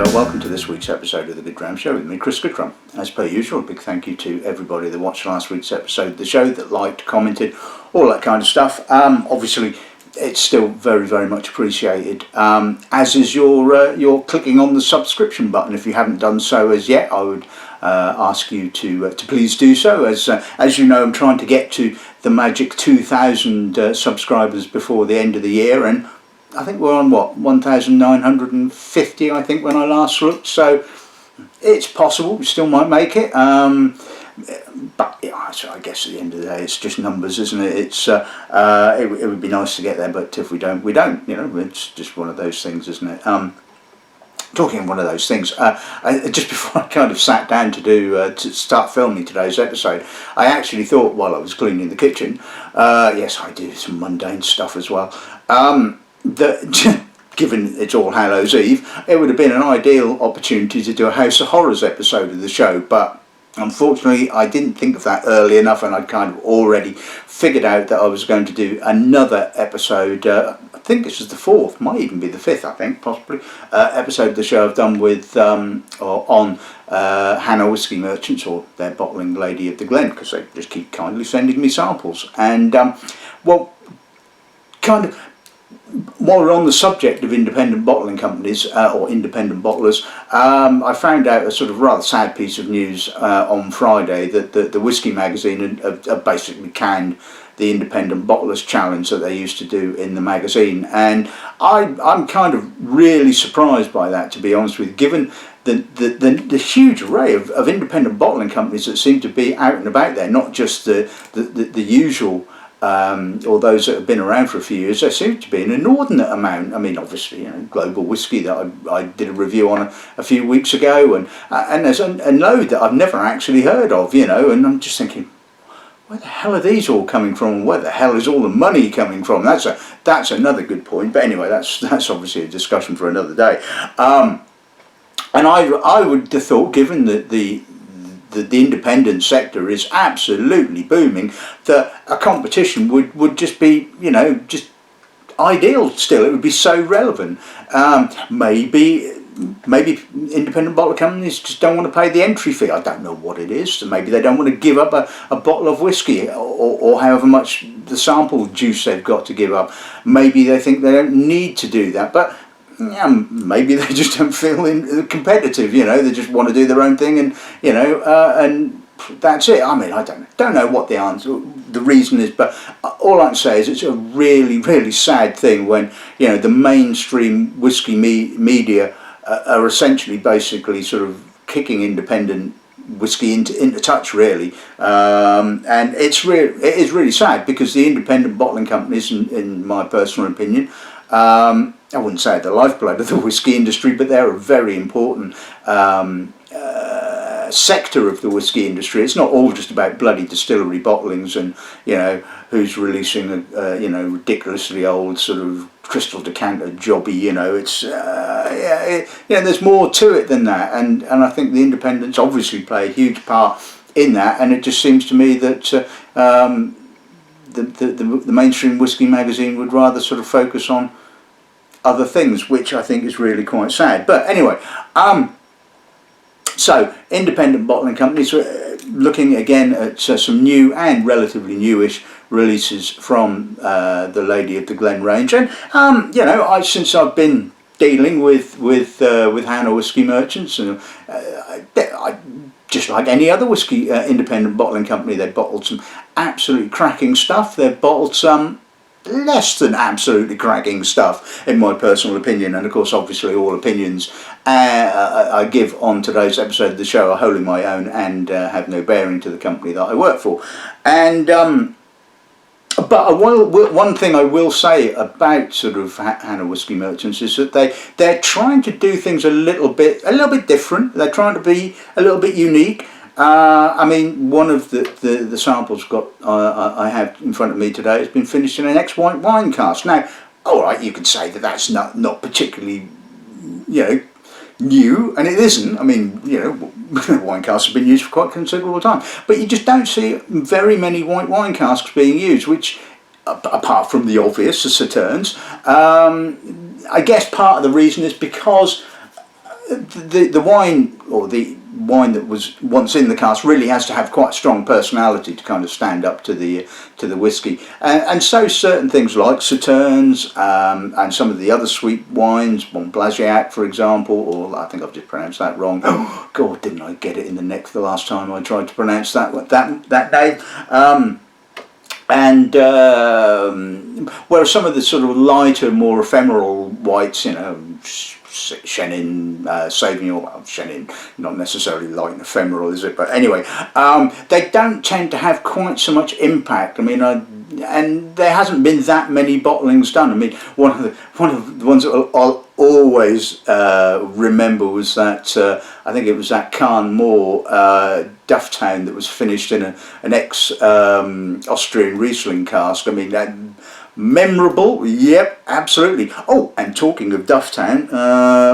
welcome to this week's episode of the Dram Show with me, Chris Goodrum. As per usual, a big thank you to everybody that watched last week's episode of the show, that liked, commented, all that kind of stuff. Obviously, it's still very, very much appreciated, as is your clicking on the subscription button. If you haven't done so as yet, I would ask you to please do so. As you know, I'm trying to get to the magic 2,000 subscribers before the end of the year, and I think we're on 1,950, I think, when I last looked, so it's possible, we still might make it, but yeah, so I guess at the end of the day it's just numbers, isn't it? It would be nice to get there, but if we don't, we don't, it's just one of those things, isn't it? Talking of one of those things, just before I kind of sat down to start filming today's episode, I actually thought, while I was cleaning the kitchen, yes, I do some mundane stuff as well, that given it's All Hallows Eve, it would have been an ideal opportunity to do a House of Horrors episode of the show, but unfortunately I didn't think of that early enough, and I'd kind of already figured out that I was going to do another episode. I think this is the fourth, might even be the fifth, I think, possibly, episode of the show I've done with on Hannah Whiskey Merchants, or their bottling lady of the Glen, because they just keep kindly sending me samples. And well, kind of, while we're on the subject of independent bottling companies, or independent bottlers, I found out a sort of rather sad piece of news on Friday, that the Whiskey magazine have basically canned the Independent Bottlers Challenge that they used to do in the magazine, and I'm kind of really surprised by that, to be honest with you, given the huge array of independent bottling companies that seem to be out and about there, not just the usual, or those that have been around for a few years. There seems to be an inordinate amount. I mean, obviously, Global Whiskey that I did a review on a few weeks ago, and there's a load that I've never actually heard of, and I'm just thinking, where the hell are these all coming from? Where the hell is all the money coming from? That's another good point. But anyway, that's obviously a discussion for another day. And I would have thought, given that the independent sector is absolutely booming, that a competition would just be, just ideal still. It would be so relevant. Maybe independent bottler companies just don't want to pay the entry fee. I don't know what it is. So maybe they don't want to give up a bottle of whiskey, or however much the sample juice they've got to give up. Maybe they think they don't need to do that, but maybe they just don't feel competitive. They just want to do their own thing, and and that's it. I mean, I don't know what the reason is, but all I can say is it's a really, really sad thing when the mainstream whiskey media are essentially, basically, sort of kicking independent whiskey into touch, really, and it is really sad, because the independent bottling companies, in my personal opinion, I wouldn't say the lifeblood of the whiskey industry, but they're a very important sector of the whiskey industry. It's not all just about bloody distillery bottlings and who's releasing a ridiculously old sort of crystal decanter jobby. It's there's more to it than that, and I think the independents obviously play a huge part in that, and it just seems to me that the mainstream whiskey magazine would rather sort of focus on other things, which I think is really quite sad. But anyway, so independent bottling companies, looking again at some new and relatively newish releases from the Lady of the Glen range, and since I've been dealing with Hannah Whiskey Merchants, and I just like any other whiskey independent bottling company, they've bottled some absolutely cracking stuff. They've bottled some less than absolutely cracking stuff, in my personal opinion, and of course, obviously, all opinions I give on today's episode of the show are wholly my own and have no bearing to the company that I work for. And but one thing I will say about sort of Hannah Whiskey Merchants is that they're trying to do things a little bit different. They're trying to be a little bit unique. I mean, one of the samples I have in front of me today has been finished in an ex-white wine cask. Now, all right, you could say that that's not particularly, new, and it isn't. I mean, wine casks have been used for quite a considerable time, but you just don't see very many white wine casks being used, which, apart from the obvious, the Sauternes, I guess part of the reason is because the wine, or the wine that was once in the cask, really has to have quite a strong personality to kind of stand up to the whiskey, and so certain things like Sauternes and some of the other sweet wines, Montblaziac for example, or I think I've just pronounced that wrong. Oh God, didn't I get it in the neck the last time I tried to pronounce that name? Whereas some of the sort of lighter, more ephemeral whites, you know, Chenin, Sauvignon, well, Chenin, not necessarily light and ephemeral, is it? But anyway, they don't tend to have quite so much impact. I mean, and there hasn't been that many bottlings done. I mean, one of the ones that I'll always remember was that I think it was that Carn Moor Dufftown that was finished in an ex-Austrian Riesling cask. I mean, that memorable, yep, absolutely. Oh, and talking of Dufftown,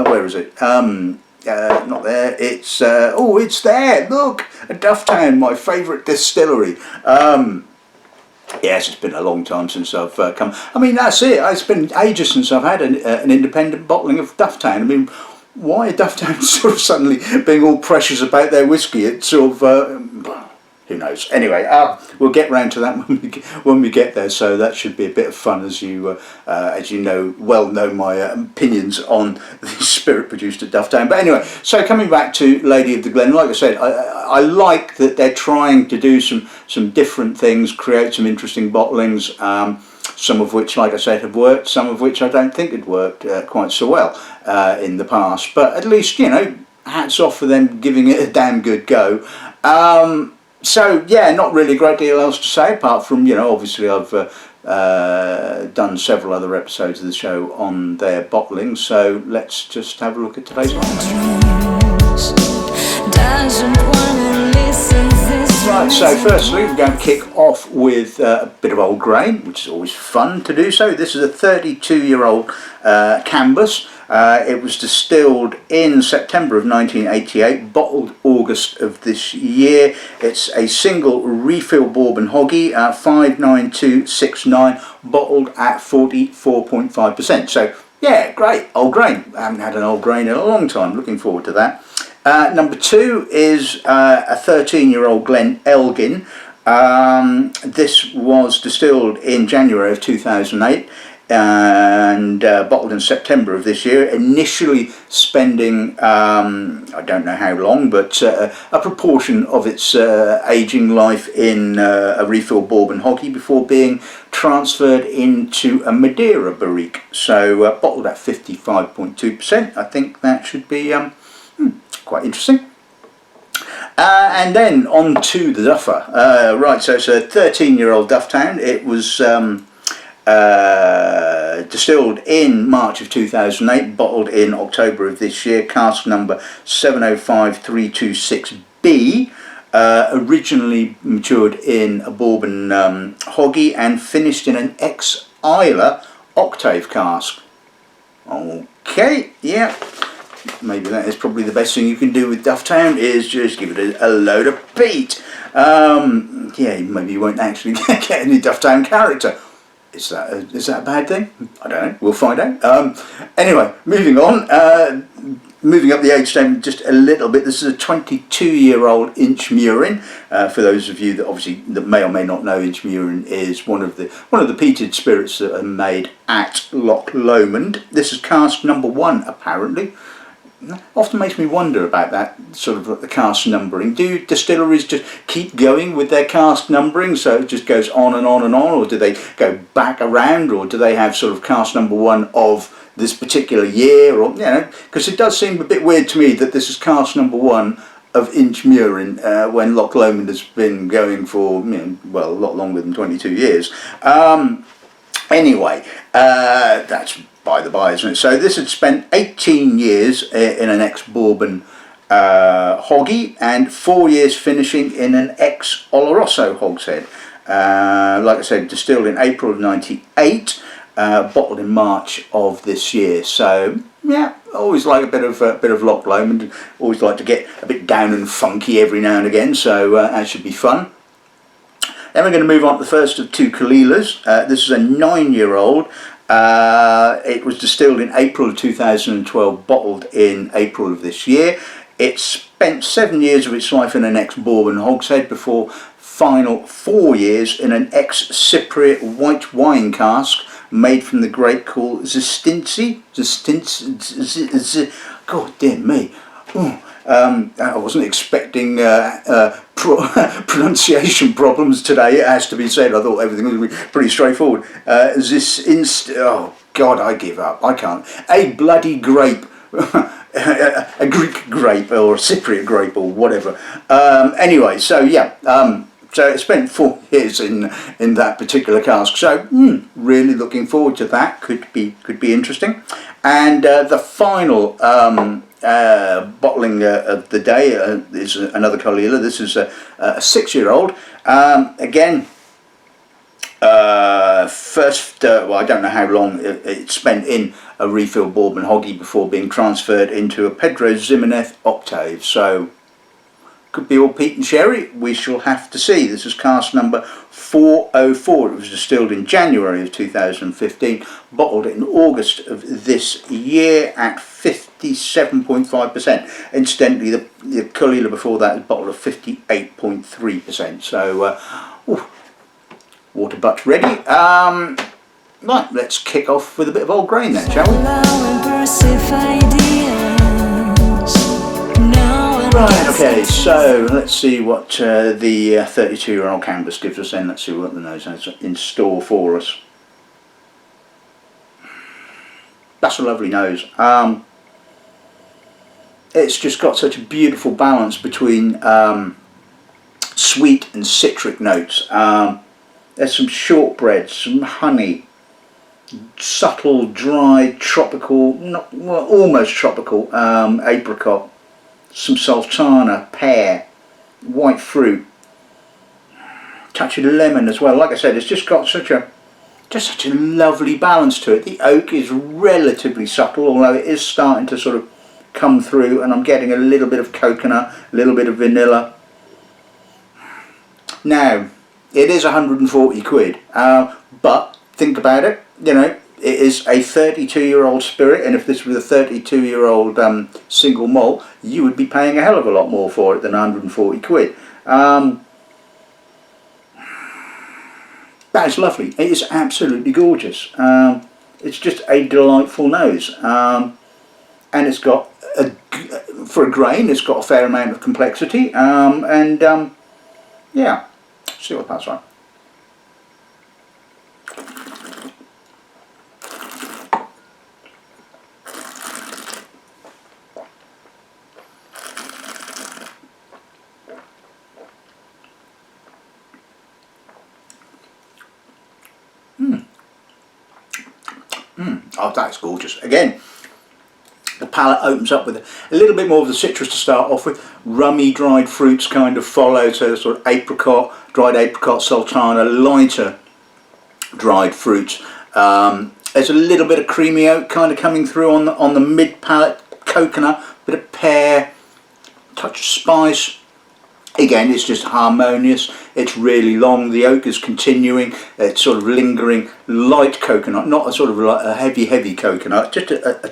where is it? Not there. It's it's there. Look, a Dufftown, my favourite distillery. Yes, it's been a long time since I've come. I mean, that's it. It's been ages since I've had an independent bottling of Dufftown. I mean, why are Dufftown sort of suddenly being all precious about their whiskey? It's sort of who knows. Anyway, we'll get round to that when we get there. So that should be a bit of fun, as you know my opinions on the spirit produced at Dufftown. But anyway, so coming back to Lady of the Glen, like I said, I like that they're trying to do some different things, create some interesting bottlings. Some of which, like I said, have worked. Some of which I don't think had worked quite so well in the past. But at least, you know, hats off for them giving it a damn good go. So yeah, not really a great deal else to say apart from, you know, obviously I've done several other episodes of the show on their bottling. So let's just have a look at today's one. Right, so firstly we're going to kick off with a bit of old grain, which is always fun to do so. This is a 32-year-old Cambus. It was distilled in September of 1988, bottled August of this year. It's a single refill bourbon hoggy, 59269, bottled at 44.5%. So yeah, great, old grain. I haven't had an old grain in a long time, looking forward to that. Number two is a 13-year-old Glen Elgin. This was distilled in January of 2008 and bottled in September of this year, initially spending, I don't know how long, but a proportion of its aging life in a refill bourbon hoggy before being transferred into a Madeira barrique. So bottled at 55.2%. I think that should be quite interesting. And then on to the Duffer. Right, so it's a 13-year-old Dufftown. It was distilled in March of 2008, bottled in October of this year, cask number 705326B, originally matured in a bourbon hoggy and finished in an ex-Isla octave cask. Okay, yeah, maybe that is probably the best thing you can do with Dufftown, is just give it a load of peat. Yeah, maybe you won't actually get any Dufftown character. Is that a bad thing? I don't know. We'll find out. Anyway, moving on. Moving up the age statement just a little bit. This is a 22-year-old Inchmurrin. For those of you that may or may not know, Inchmurrin is one of the peated spirits that are made at Loch Lomond. This is cask number 1, apparently. Often makes me wonder about that sort of the cask numbering. Do distilleries just keep going with their cask numbering, so it just goes on and on and on, or do they go back around, or do they have sort of cask number 1 of this particular year, or, you know, because it does seem a bit weird to me that this is cask number 1 of Inchmurrin when Loch Lomond has been going for, you know, well, a lot longer than 22 years. Anyway, that's by the by, isn't it? So this had spent 18 years in an ex-bourbon hoggy and 4 years finishing in an ex-Oloroso hogshead. Like I said, distilled in April of 98, bottled in March of this year. So yeah, always like a bit of Loch Lomond. Always like to get a bit down and funky every now and again. So that should be fun. Then we're going to move on to the first of two Kalilas. This is a 9-year-old It was distilled in April of 2012, bottled in April of this year. It spent 7 years of its life in an ex-bourbon hogshead before final 4 years in an ex-Cypriot white wine cask made from the grape called Zestinci. God dear me. I wasn't expecting pronunciation problems today, it has to be said. I thought everything would be pretty straightforward. Oh God, I give up. I can't. A bloody grape. A Greek grape or a Cypriot grape or whatever. Anyway, so yeah. So it spent 4 years in that particular cask. So really looking forward to that. Could be interesting. And the final bottling of the day is another Caol. This is a 6-year-old. Again, well, I don't know how long it spent in a refill bourbon hoggy before being transferred into a Pedro Ximenez octave. So could be all peat and sherry. We shall have to see. This is cask number 404. It was distilled in January of 2015, bottled in August of this year at 57.5%. Incidentally, the Caol before that is bottled at 58.3%. So, water butt's ready. Right, let's kick off with a bit of old grain then, shall we? Right, okay, so let's see what the 32-year-old Cambus gives us then. Let's see what the nose has in store for us. That's a lovely nose. It's just got such a beautiful balance between sweet and citric notes. There's some shortbread, some honey, subtle, dry, tropical, almost tropical apricot, some sultana, pear, white fruit, touch of lemon as well. Like I said, it's just got such a lovely balance to it. The oak is relatively subtle, although it is starting to sort of come through, and I'm getting a little bit of coconut, a little bit of vanilla. Now, it is 140 quid, but think about it, you know, it is a 32-year-old spirit, and if this was a 32-year-old single malt, you would be paying a hell of a lot more for it than 140 quid. That is lovely. It is absolutely gorgeous. It's just a delightful nose, and it's got, for a grain, it's got a fair amount of complexity, yeah, see what that's like. Oh, that's gorgeous. Again, the palate opens up with a little bit more of the citrus to start off with. Rummy dried fruits kind of follow, so sort of apricot, dried apricot, sultana, lighter dried fruits. There's a little bit of creamy oak kind of coming through on the mid palate, coconut, bit of pear, touch of spice. Again, it's just harmonious. It's really long. The oak is continuing. It's sort of lingering. Light coconut, not a sort of like a heavy coconut. Just a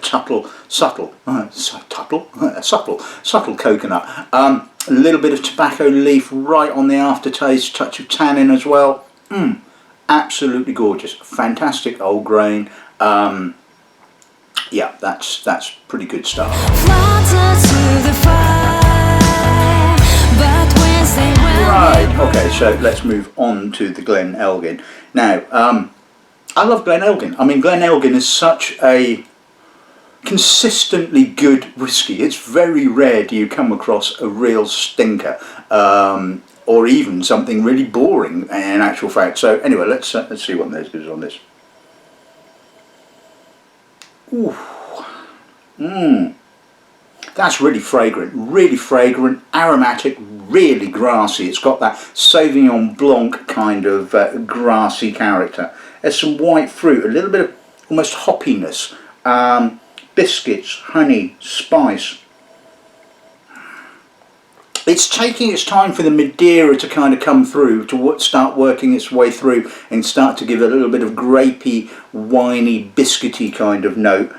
subtle coconut. A little bit of tobacco leaf right on the aftertaste. Touch of tannin as well. Absolutely gorgeous. Fantastic old grain. Yeah, that's pretty good stuff. Right, okay, so let's move on to the Glen Elgin. Now, I love Glen Elgin. I mean, Glen Elgin is such a consistently good whiskey. It's very rare do you come across a real stinker, or even something really boring in actual fact. So anyway, let's see what those gives on this. Ooh. That's really fragrant, aromatic, really grassy. It's got that Sauvignon Blanc kind of grassy character. There's some white fruit, a little bit of almost hoppiness, biscuits, honey, spice. it's taking its time for the Madeira to kind of come through, to start working its way through and start to give a little bit of grapey, winey, biscuity kind of note.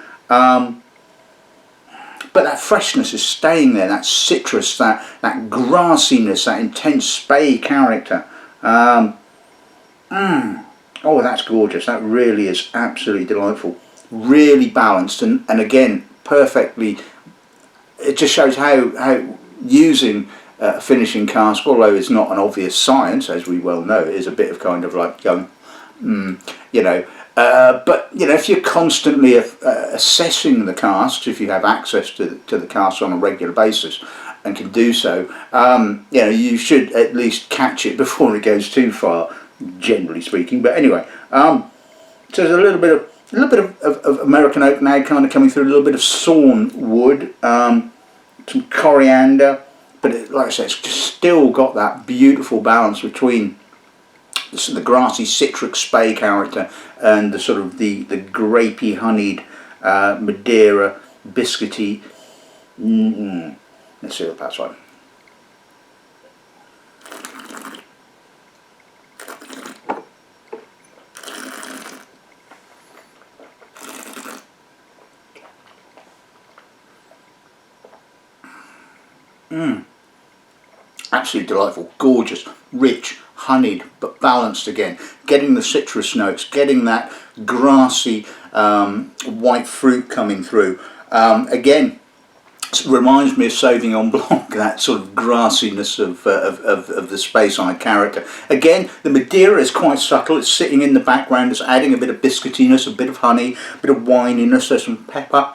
But that freshness is staying there, that citrus, that grassiness, that intense spey character. Oh, that's gorgeous. That really is absolutely delightful. Really balanced and again, perfectly. It just shows how using a finishing cask, although it's not an obvious science, as we well know, it is a bit of kind of like going, you know. But you know, if you're constantly assessing the casks, if you have access to the casks on a regular basis and can do so, you know, you should at least catch it before it goes too far, generally speaking. But anyway, so there's a little bit of American oak now kind of coming through, a little bit of sawn wood, some coriander, but like I said, it's just still got that beautiful balance between the grassy citric spey character and the sort of the grapey honeyed Madeira biscuity. Let's see what that's like. Absolutely delightful, gorgeous, rich, honeyed, but balanced again. Getting the citrus notes, getting that grassy white fruit coming through. Again, it reminds me of Sauvignon Blanc, that sort of grassiness of the Speyside character. Again, the Madeira is quite subtle. It's sitting in the background. It's adding a bit of biscuitiness, a bit of honey, a bit of wininess. There's some pepper.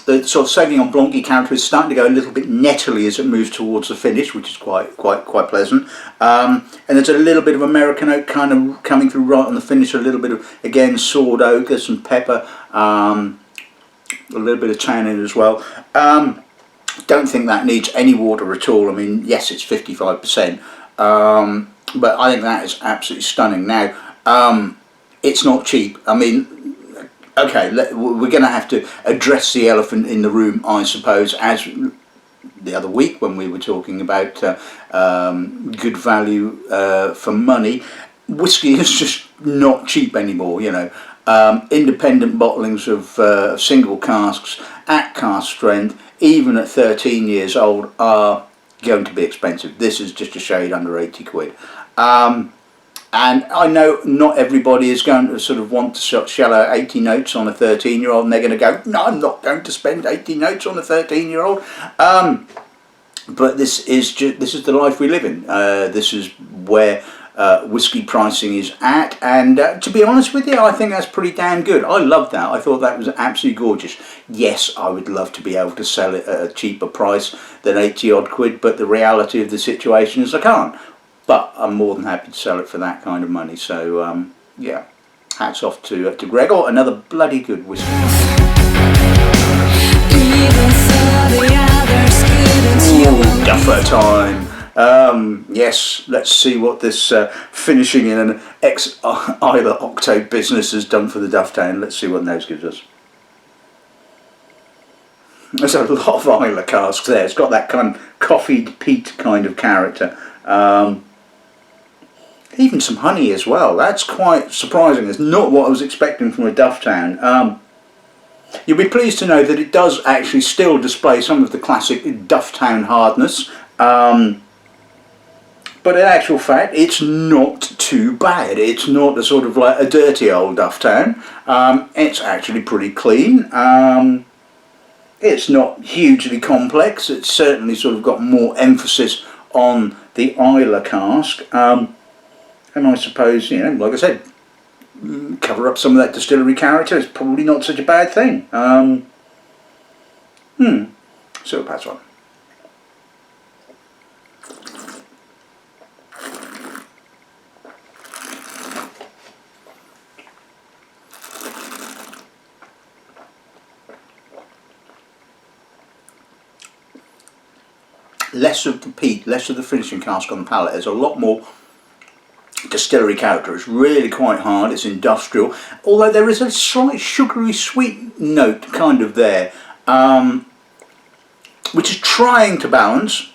The sort of Sauvignon Blanc character is starting to go a little bit nettily as it moves towards the finish, which is quite pleasant. And there's a little bit of American oak kind of coming through right on the finish. A little bit of, again, sword oak. There's some pepper. A little bit of tannin as well. Don't think that needs any water at all. I mean, yes, it's 55%, but I think that is absolutely stunning. Now, it's not cheap. I mean, okay, we're going to have to address the elephant in the room, I suppose, as the other week when we were talking about good value for money. Whiskey is just not cheap anymore, you know. Independent bottlings of single casks at cask strength, even at 13 years old, are going to be expensive. This is just a shade under 80 quid. And I know not everybody is going to sort of want to shell out 80 notes on a 13-year-old, and they're going to go, no, I'm not going to spend 80 notes on a 13-year-old. But this is the life we live in. This is where whiskey pricing is at, and to be honest with you, I think that's pretty damn good. I love that. I thought that was absolutely gorgeous. Yes, I would love to be able to sell it at a cheaper price than 80 odd quid, but the reality of the situation is I can't. But I'm more than happy to sell it for that kind of money. So yeah, hats off to Gregor. Another bloody good whiskey. Ooh, Duffer time. Yes, let's see what this finishing in an ex-Isla Octo business has done for the Dufftown. Let's see what nose gives us. There's a lot of Isla casks there. It's got that kind of coffeed peat kind of character. Even some honey as well. That's quite surprising. It's not what I was expecting from a Dufftown. You'll be pleased to know that it does actually still display some of the classic Dufftown hardness. But in actual fact, it's not too bad. It's not a sort of like a dirty old Dufftown. It's actually pretty clean. It's not hugely complex. It's certainly sort of got more emphasis on the Isla cask. And I suppose, you know, like I said, cover up some of that distillery character. It's probably not such a bad thing. So we'll pass on. Less of the peat, less of the finishing cask on the palate. There's a lot more distillery character. It's really quite hard. It's industrial, although there is a slight sugary sweet note kind of there. which is trying to balance.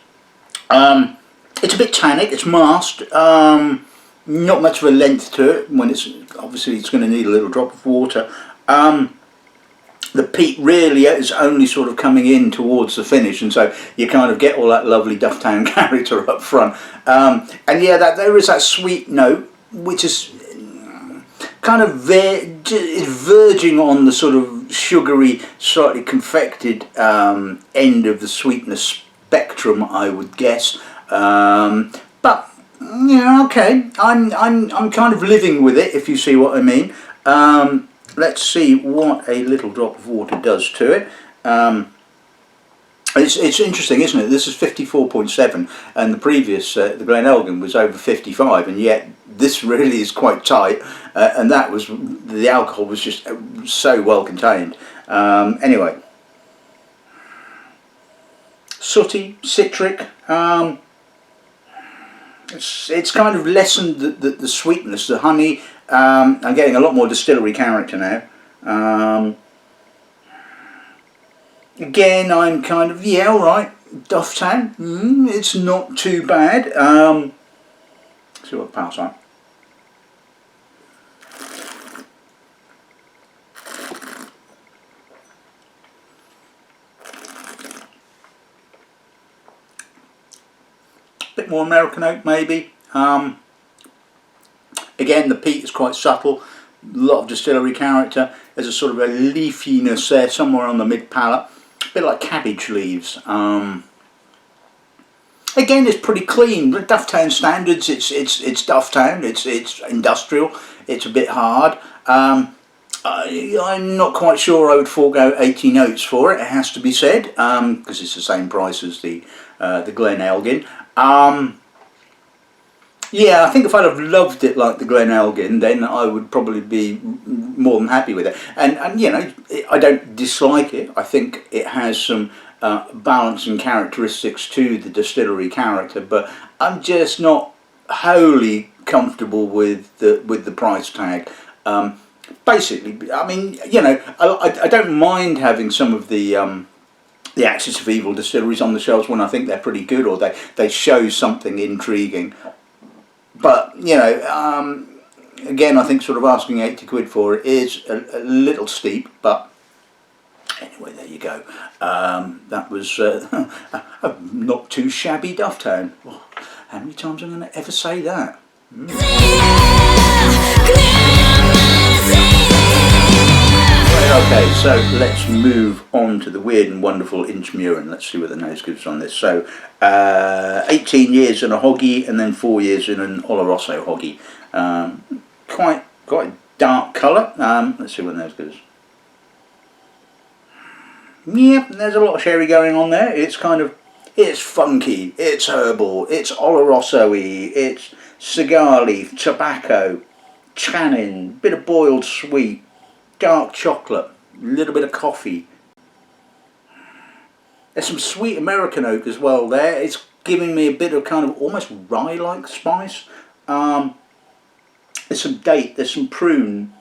It's a bit tannic, it's masked, not much of a length to it. When it's obviously it's going to need a little drop of water. The peat really is only sort of coming in towards the finish, and so you kind of get all that lovely Dufftown character up front. And yeah, there is that sweet note, which is kind of verging on the sort of sugary, slightly confected end of the sweetness spectrum, I would guess. But yeah, okay, I'm kind of living with it, if you see what I mean. Let's see what a little drop of water does to it. It's interesting, isn't it? This is 54.7, and the previous, the Glen Elgin, was over 55, and yet this really is quite tight. And that was, the alcohol was just so well contained. Anyway, sooty, citric. It's kind of lessened the sweetness, the honey. I'm getting a lot more distillery character now. Again, I'm kind of, yeah, alright, Dufftown, it's not too bad. See what the power's like. Bit more American oak maybe. Again, the peat is quite subtle, a lot of distillery character. There's a sort of a leafiness there somewhere on the mid palate, a bit like cabbage leaves. Again, it's pretty clean. Dufftown standards, it's Dufftown. It's industrial. It's a bit hard. I'm not quite sure I would fork out 80 notes for it. It has to be said, because it's the same price as the Glen Elgin. Yeah, I think if I'd have loved it like the Glen Elgin, then I would probably be more than happy with it. And you know, I don't dislike it. I think it has some balancing characteristics to the distillery character, but I'm just not wholly comfortable with the price tag. Basically, I mean, you know, I don't mind having some of the Axis of Evil distilleries on the shelves when I think they're pretty good, or they show something intriguing. But, you know, again, I think sort of asking 80 quid for it is a little steep, but anyway, there you go. That was a not too shabby Dufftown. Oh, how many times am I going to ever say that? Okay, so let's move on to the weird and wonderful Inchmurrin. Let's see what the nose gives on this. So, 18 years in a hoggy, and then 4 years in an Oloroso hoggy. Quite a dark colour. Let's see what the nose gives. Yeah, there's a lot of sherry going on there. It's kind of, it's funky, it's herbal, it's Oloroso-y, it's cigar leaf, tobacco, tannin, bit of boiled sweet, dark chocolate, a little bit of coffee. There's some sweet American oak as well there. It's giving me a bit of kind of almost rye-like spice. There's some date, there's some prune.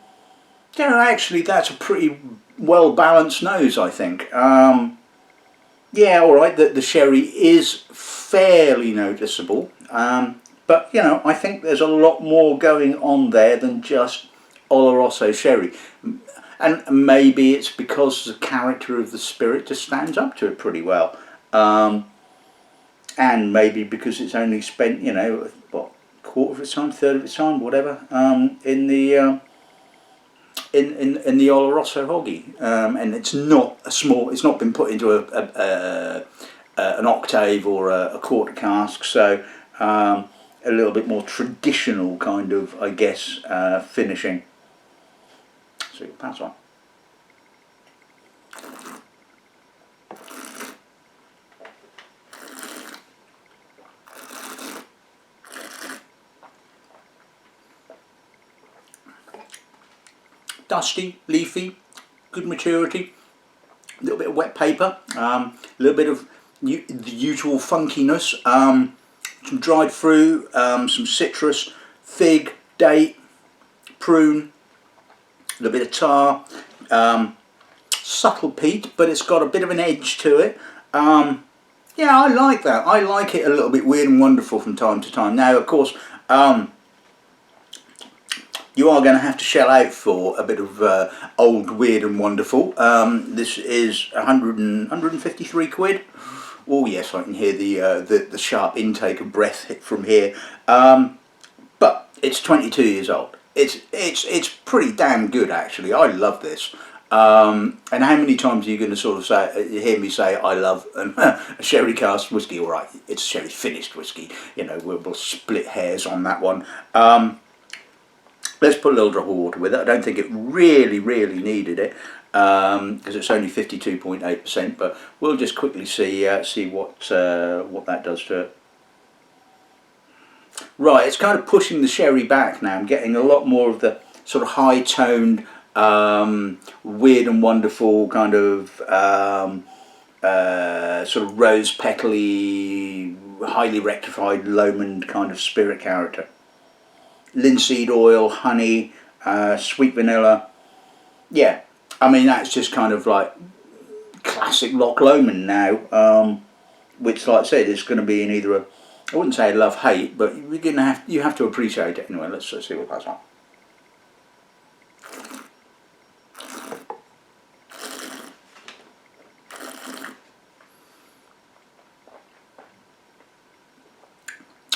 You know, actually that's a pretty well balanced nose, I think. Yeah, alright, the sherry is fairly noticeable. But, you know, I think there's a lot more going on there than just Oloroso sherry. And maybe it's because the character of the spirit just stands up to it pretty well. And maybe because it's only spent, you know, what, quarter of its time, third of its time, whatever, in the Oloroso hoggy. And it's not a small, it's not been put into an octave or a quarter cask, so a little bit more traditional kind of, I guess, finishing. So pass on. Dusty, leafy, good maturity, a little bit of wet paper, a little bit of the usual funkiness, some dried fruit, some citrus, fig, date, prune, a little bit of tar, subtle peat, but it's got a bit of an edge to it. Yeah, I like that. I like it a little bit weird and wonderful from time to time. Now, of course, you are going to have to shell out for a bit of old weird and wonderful. This is 153 quid. Oh yes, I can hear the sharp intake of breath hit from here. But it's 22 years old. It's pretty damn good actually. I love this. And how many times are you going to sort of hear me say I love a sherry cask whiskey? All right, it's sherry finished whiskey. You know, we'll split hairs on that one. Let's put a little drop of water with it. I don't think it really needed it because it's only 52.8%. But we'll just quickly see what that does to it. Right, it's kind of pushing the sherry back now. I'm getting a lot more of the sort of high-toned, weird and wonderful kind of sort of rose petally, highly rectified Lomond kind of spirit character. Linseed oil, honey, sweet vanilla. Yeah, I mean that's just kind of like classic Loch Lomond now, which, like I said, is going to be in either a, I wouldn't say love-hate, but you have to appreciate it anyway. Let's see what that's like.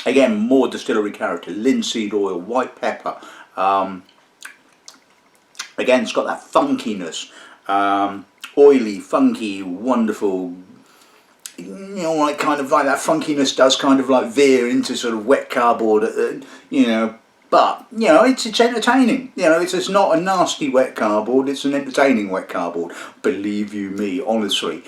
Again, more distillery character, linseed oil, white pepper. Again, it's got that funkiness, oily, funky, wonderful. You know, like kind of like that funkiness does kind of like veer into sort of wet cardboard, you know. But you know, it's entertaining. You know, it's not a nasty wet cardboard. It's an entertaining wet cardboard. Believe you me, honestly.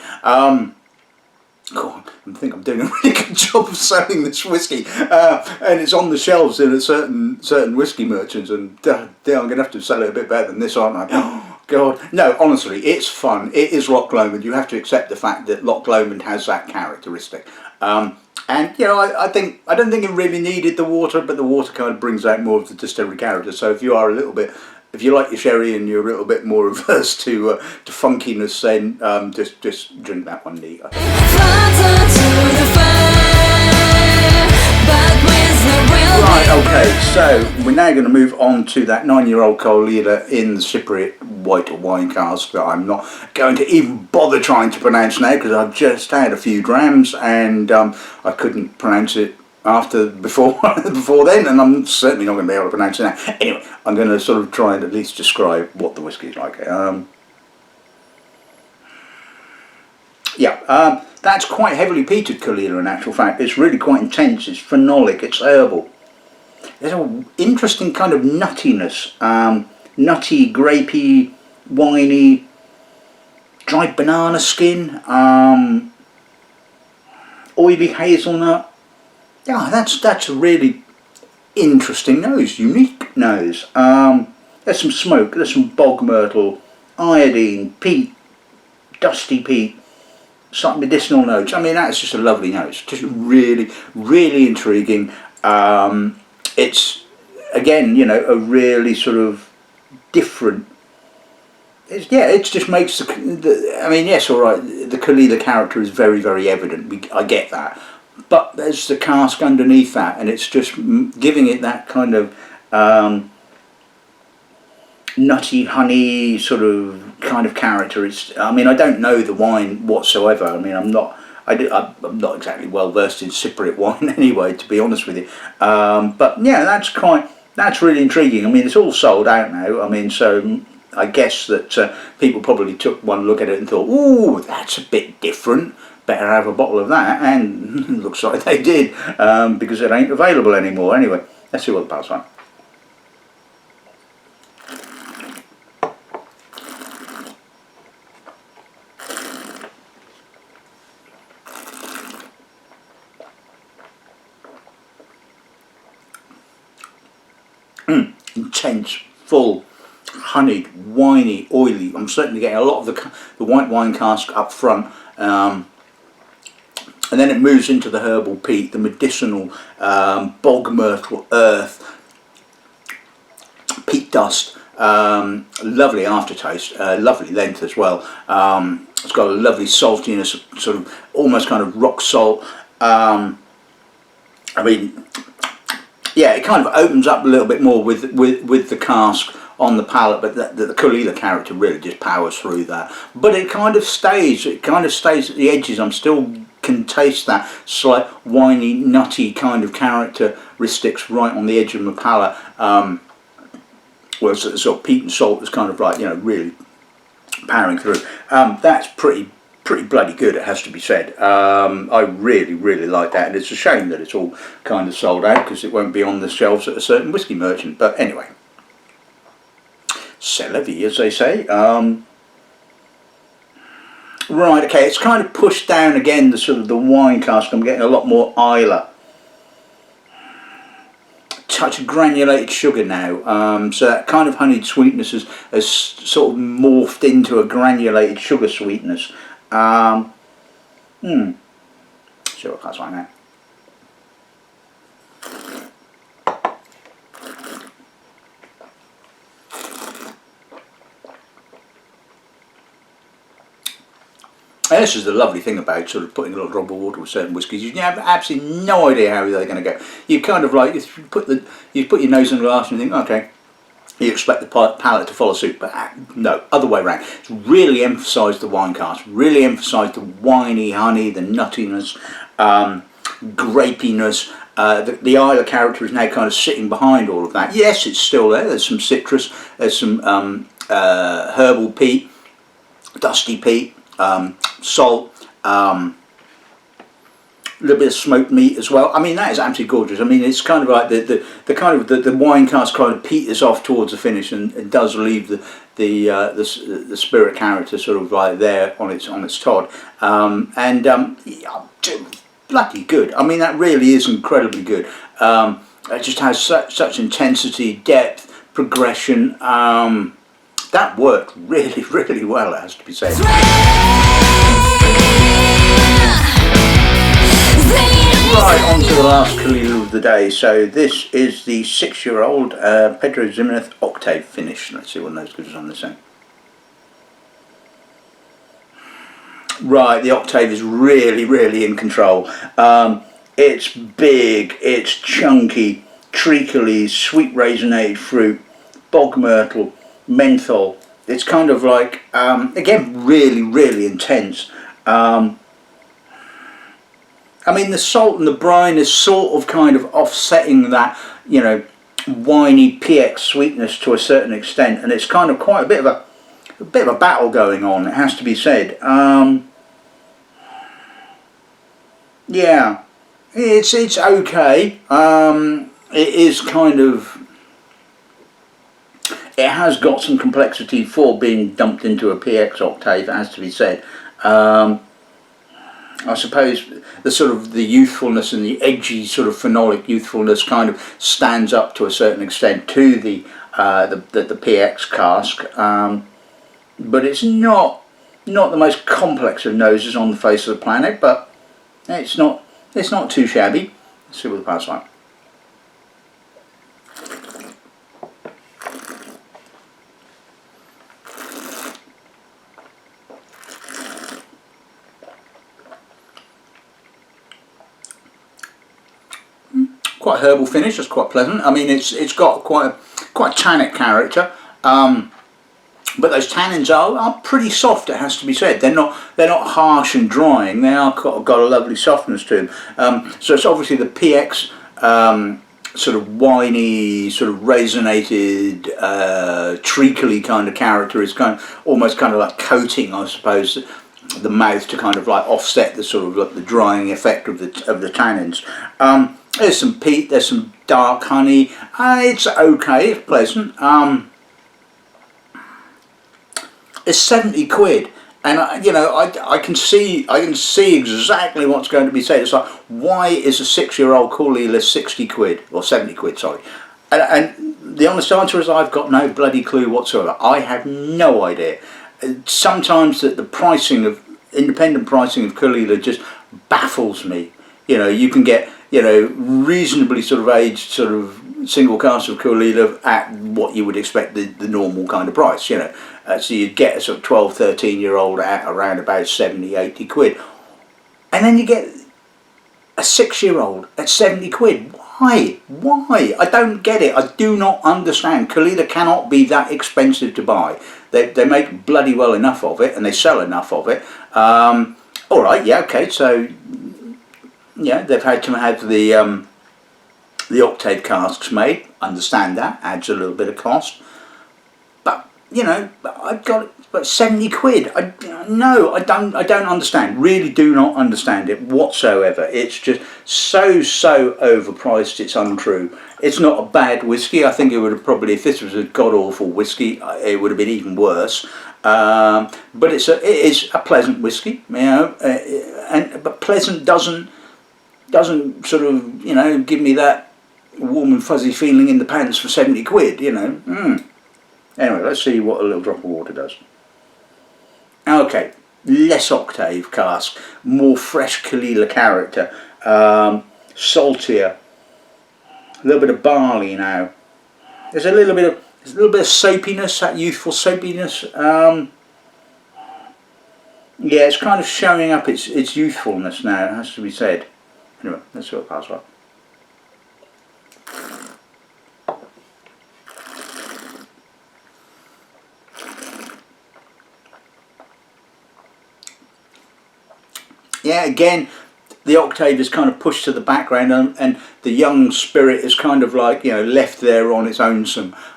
God, I think I'm doing a really good job of selling this whiskey, and it's on the shelves in a certain whiskey merchants, and I'm going to have to sell it a bit better than this, aren't I? Oh, God, no, honestly, it's fun. It is Loch Lomond. You have to accept the fact that Loch Lomond has that characteristic, and you know, I don't think it really needed the water, but the water kind of brings out more of the distillery character. So if you are a little bit, if you like your sherry and you're a little bit more averse to funkiness, then just drink that one neat. Right, okay, so we're now going to move on to that 9-year-old Caol in the Cypriot white wine cask that I'm not going to even bother trying to pronounce now because I've just had a few drams and I couldn't pronounce it before then, and I'm certainly not going to be able to pronounce it now. Anyway, I'm going to sort of try and at least describe what the whiskey's like. That's quite heavily peated Caol in actual fact. It's really quite intense, it's phenolic, it's herbal. There's an interesting kind of nuttiness, nutty, grapey, winey, dried banana skin, oily hazelnut. Yeah, that's a really interesting nose, unique nose. There's some smoke, there's some bog myrtle, iodine, peat, dusty peat, some medicinal notes. I mean, that's just a lovely nose. Just really intriguing. It's, again, you know, a really sort of different. It just makes I mean, yes, all right. The Caol character is very evident. I get that. But there's the cask underneath that, and it's just giving it that kind of nutty, honey sort of kind of character. I mean, I don't know the wine whatsoever. I mean, I'm not exactly well versed in Cypriot wine anyway, to be honest with you. But yeah, that's really intriguing. I mean, it's all sold out now. I mean, so I guess that people probably took one look at it and thought, "Ooh, that's a bit different. Better have a bottle of that," and it looks like they did, because it ain't available anymore. Anyway, let's see what the pulse like. Intense, full, honeyed, winey, oily. I'm certainly getting a lot of the white wine cask up front. And then it moves into the herbal peat, the medicinal bog myrtle earth, peat dust, lovely aftertaste, lovely length as well. It's got a lovely saltiness, sort of almost kind of rock salt. I mean, yeah, it kind of opens up a little bit more with the cask on the palate, but the Caol character really just powers through that. But it kind of stays at the edges. I'm still can taste that slight winey, nutty kind of characteristics right on the edge of my palate. Whereas the sort of peat and salt is kind of like, you know, really powering through. That's pretty bloody good, it has to be said. I really like that, and it's a shame that it's all kind of sold out because it won't be on the shelves at a certain whiskey merchant. But anyway, c'est la vie, as they say. Right, okay, it's kind of pushed down again the sort of the wine cask. I'm getting a lot more Islay. Touch of granulated sugar now, so that kind of honeyed sweetness has sort of morphed into a granulated sugar sweetness. See what that's like now. And this is the lovely thing about sort of putting a little drop of water with certain whiskies. You have absolutely no idea how they're going to go. You kind of like, you put your nose in the glass and you think, okay, you expect the palate to follow suit, but no, other way around. It's really emphasised the wine cask, really emphasised the winey honey, the nuttiness, grapiness. The Islay character is now kind of sitting behind all of that. Yes, it's still there. There's some citrus, there's some herbal peat, dusty peat, salt, a little bit of smoked meat as well. I mean, that is absolutely gorgeous. I mean, it's kind of like the wine cask kind of peters off towards the finish and does leave the spirit character sort of like there on its Todd, bloody good. I mean, that really is incredibly good. It just has such intensity, depth, progression. That worked really well, it has to be said. Right, on to the last Caol of the day. So this is the 6-year-old Pedro Ximenez Octave finish. Let's see what those gives on this end. Right, the Octave is really in control. It's big, it's chunky, treacly, sweet raisinated fruit, bog myrtle, menthol. It's kind of like, again, really intense. I mean, the salt and the brine is sort of kind of offsetting that, you know, winey PX sweetness to a certain extent, and it's kind of quite a bit of a battle going on, it has to be said. Yeah, it's okay. It is kind of, it has got some complexity for being dumped into a PX octave, it has to be said. I suppose the sort of the youthfulness and the edgy sort of phenolic youthfulness kind of stands up to a certain extent to the PX cask, but it's not the most complex of noses on the face of the planet, but it's not too shabby. Let's see what the pal's like. Quite herbal finish, that's quite pleasant. I mean, it's got quite a tannic character, but those tannins are pretty soft, it has to be said. They're not harsh and drying. They are got a lovely softness to them. So it's obviously the PX sort of winey, sort of raisinated, treacly kind of character is almost kind of like coating, I suppose, the mouth to kind of like offset the sort of like the drying effect of the tannins. There's some peat, there's some dark honey. It's okay, it's pleasant. It's 70 quid, and I can see exactly what's going to be said. It's like, why is a 6-year-old Caol list 60 quid or 70 quid? Sorry, and the honest answer is I've got no bloody clue whatsoever. I have no idea. Sometimes the pricing of independent pricing of Caol just baffles me. You know, you can get, you know, reasonably sort of aged, sort of, single cask of Caol at what you would expect the normal kind of price, you know. So you'd get a sort of 12, 13-year-old at around about 70, 80 quid. And then you get a 6-year-old at 70 quid. Why? Why? I don't get it. I do not understand. Caol cannot be that expensive to buy. They make bloody well enough of it, and they sell enough of it. All right, yeah, okay. So yeah, they've had to have the octave casks made. Understand that adds a little bit of cost. But you know, I've got but 70 quid. No, I don't understand. Really do not understand it whatsoever. It's just so overpriced. It's untrue. It's not a bad whiskey. I think it would have probably, if this was a god awful whiskey, it would have been even worse. But it is a pleasant whiskey, you know. But pleasant doesn't sort of, you know, give me that warm and fuzzy feeling in the pants for 70 quid. You know. Anyway, let's see what a little drop of water does. Okay, less octave cask, more fresh Caol character, saltier, a little bit of barley now. There's a little bit of soapiness, that youthful soapiness. Yeah, it's kind of showing up its youthfulness now. It has to be said. Anyway, let's see what it passes like. Yeah, again, the octave is kind of pushed to the background, and the young spirit is kind of like, you know, left there on its own.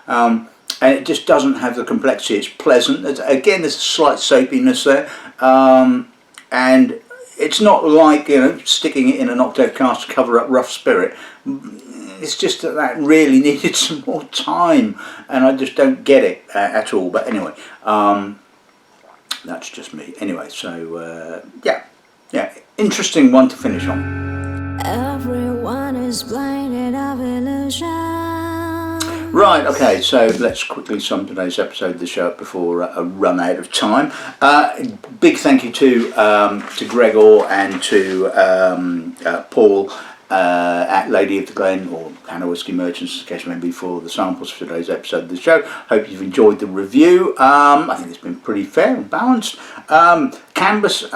And it just doesn't have the complexity. It's pleasant. Again, there's a slight soapiness there, and it's not like, you know, sticking it in an octave cask to cover up rough spirit. It's just that really needed some more time, and I just don't get it at all. But anyway, that's just me. Anyway, so yeah, interesting one to finish on. Everyone is blinded of illusion. Right, okay, so let's quickly sum today's episode of the show up before I run out of time. Big thank you to Gregor and to Paul at Lady of the Glen, or Hannah Whiskey Merchants, in case maybe, for the samples for today's episode of the show. Hope you've enjoyed the review. I think it's been pretty fair and balanced. Cambus,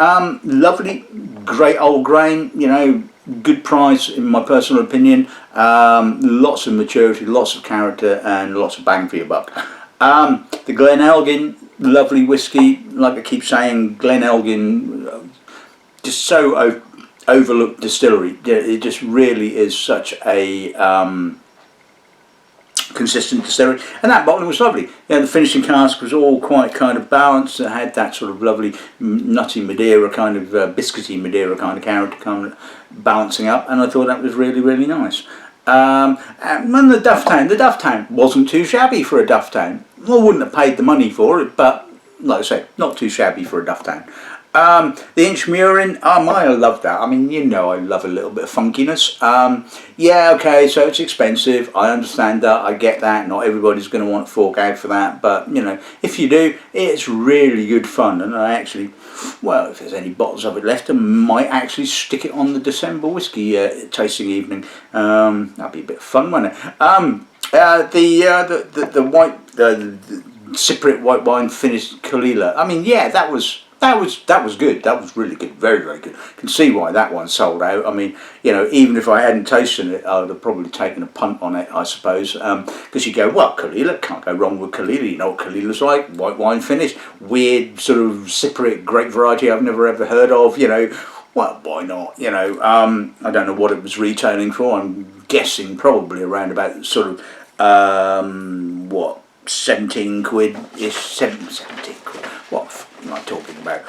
lovely, great old grain, you know, good price in my personal opinion. Lots of maturity, lots of character, and lots of bang for your buck. The Glen Elgin, lovely whiskey. Like I keep saying, Glen Elgin, just so overlooked distillery. It just really is such a consistent distillery, and that bottling was lovely. You know, the finishing cask was all quite kind of balanced. It had that sort of lovely nutty Madeira kind of biscuity Madeira kind of character kind of balancing up, and I thought that was really nice. And the Dufftown wasn't too shabby for a Dufftown. I wouldn't have paid the money for it, but like I say, not too shabby for a Dufftown. The Inchmurrin, I love that. I mean, you know, I love a little bit of funkiness. Yeah, okay, so it's expensive. I understand that. I get that. Not everybody's going to want to fork out for that. But, you know, if you do, it's really good fun. And I actually, well, if there's any bottles of it left, I might actually stick it on the December whiskey tasting evening. That'd be a bit of fun, wouldn't it? The white, the Cypriot white wine finished Caol. I mean, yeah, that was good. That was really good, very good. Can see why that one sold out. I mean, you know, even if I hadn't tasted it, I would have probably taken a punt on it, I suppose. Because you go, well, Caol, can't go wrong with Caol. You know what Caol's like, white wine finish, weird sort of Cypriot grape variety I've never ever heard of. You know, well, why not? You know, I don't know what it was retailing for. I'm guessing probably around about sort of 17 quid ish, 17 quid. What am I talking about?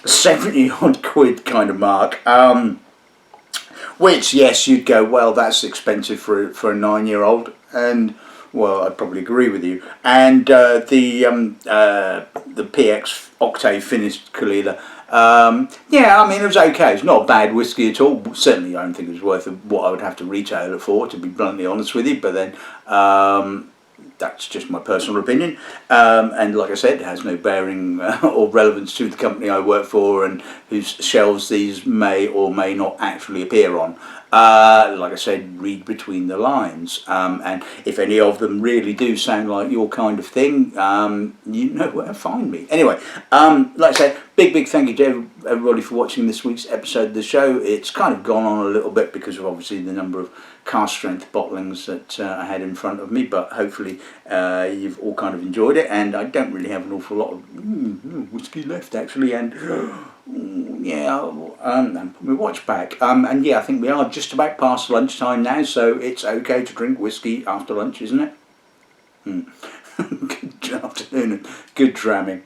70 odd quid kind of mark. Which, yes, you'd go, well, that's expensive for a 9-year-old, and well, I'd probably agree with you. And the PX Octave finished Caol. Yeah, I mean, it was okay. It's not a bad whiskey at all. Certainly, I don't think it was worth what I would have to retail it for, to be bluntly honest with you. But then, that's just my personal opinion, and like I said, it has no bearing or relevance to the company I work for and whose shelves these may or may not actually appear on. Like I said, read between the lines, and if any of them really do sound like your kind of thing, you know where to find me. Anyway, like I said, big thank you to everybody for watching this week's episode of the show. It's kind of gone on a little bit because of obviously the number of cask strength bottlings that I had in front of me, but hopefully you've all kind of enjoyed it, and I don't really have an awful lot of whiskey left actually, and yeah, put my watch back, and yeah, I think we are just about past lunchtime now, so it's okay to drink whiskey after lunch, isn't it? Good afternoon and good dramming.